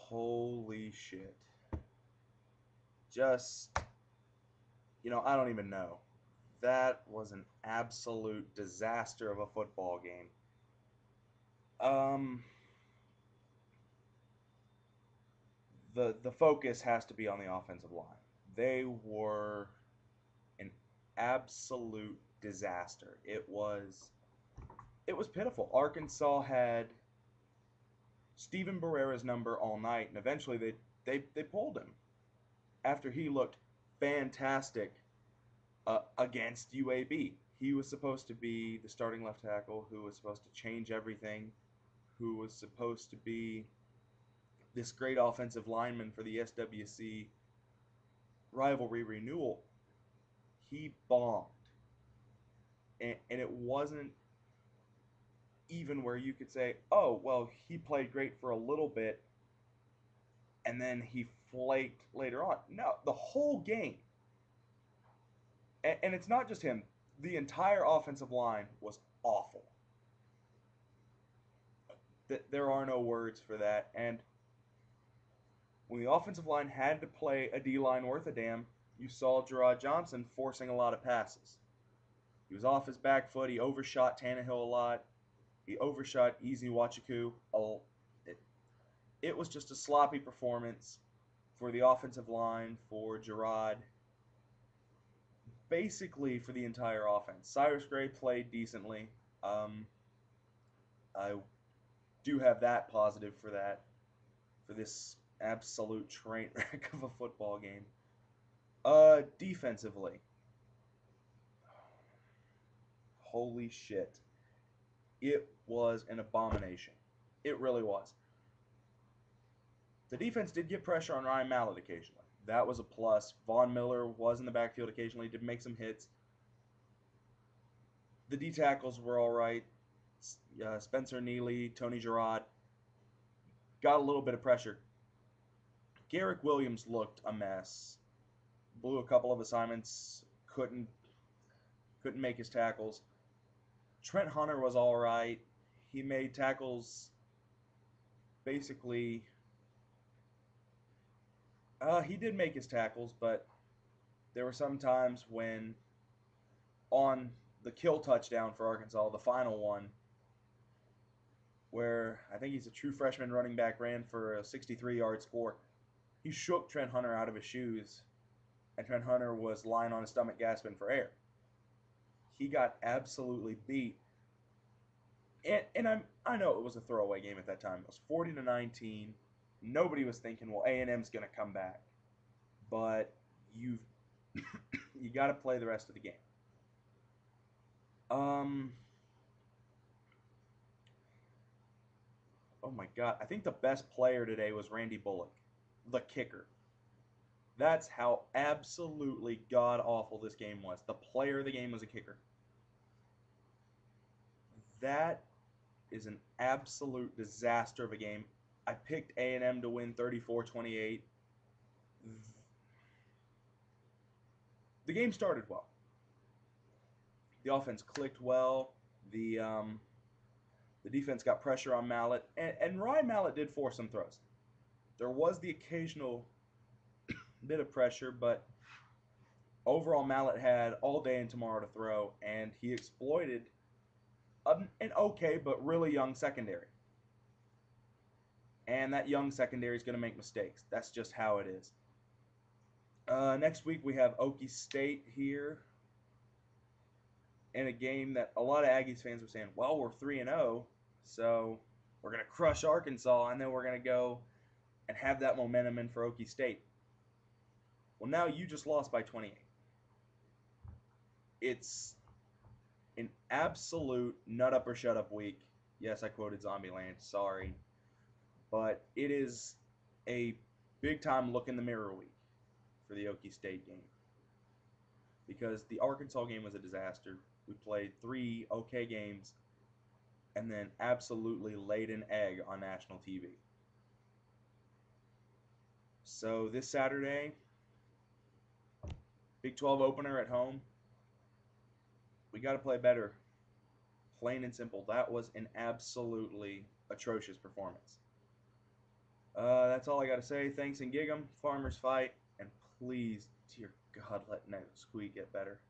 Holy shit. Just, I don't even know. That was an absolute disaster of a football game. Um, the focus has to be on the offensive line. They were an absolute disaster. It was pitiful. Arkansas had Stephen Barrera's number all night, and eventually they pulled him after he looked fantastic against UAB. He was supposed to be the starting left tackle who was supposed to change everything, who was supposed to be this great offensive lineman for the SWC rivalry renewal. He bombed. And it wasn't even where you could say, oh, well, he played great for a little bit and then he flaked later on. No, the whole game. And it's not just him, the entire offensive line was awful. There are no words for that. And when the offensive line had to play a D line worth a damn, you saw Gerard Johnson forcing a lot of passes. He was off his back foot. He overshot Tannehill a lot. He overshot Easy Wachiku. It was just a sloppy performance for the offensive line, for Gerard, basically for the entire offense. Cyrus Gray played decently. I do have that positive for this absolute train wreck of a football game. Defensively, holy shit, it was an abomination. It really was. The defense did get pressure on Ryan Mallett occasionally. That was a plus. Von Miller was in the backfield occasionally, did make some hits. The D tackles were all right. Spencer Neely, Tony Gerard got a little bit of pressure. Garrick Williams looked a mess. Blew a couple of assignments. Couldn't make his tackles. Trent Hunter was all right. He made tackles basically. He did make his tackles, but there were some times when on the kill touchdown for Arkansas, the final one, where I think he's a true freshman running back, ran for a 63-yard score. He shook Trent Hunter out of his shoes, and Trent Hunter was lying on his stomach gasping for air. He got absolutely beat. And I know it was a throwaway game at that time. It was 40-19. Nobody was thinking, well, A&M's going to come back. But you got to play the rest of the game. Oh my God, I think the best player today was Randy Bullock, the kicker. That's how absolutely god awful this game was. The player of the game was a kicker. That is an absolute disaster of a game. I picked A&M to win 34-28. The game started well. The offense clicked well. The defense got pressure on Mallett, and Ryan Mallett did force some throws. There was the occasional bit of pressure, but overall Mallett had all day and tomorrow to throw, and he exploited an okay but really young secondary. And that young secondary is going to make mistakes. That's just how it is. Next week we have Okie State here in a game that a lot of Aggies fans were saying, well, we're 3-0, so we're going to crush Arkansas, and then we're going to go and have that momentum in for Okie State. Well, now you just lost by 28. It's an absolute nut up or shut up week. Yes, I quoted Zombieland. Sorry. But it is a big time look in the mirror week for the Okie State game. Because the Arkansas game was a disaster. We played 3 okay games and then absolutely laid an egg on national TV. So this Saturday, Big 12 opener at home. We got to play better. Plain and simple. That was an absolutely atrocious performance. That's all I got to say. Thanks and gig 'em. Farmers fight. And please, dear God, let Squeak get better.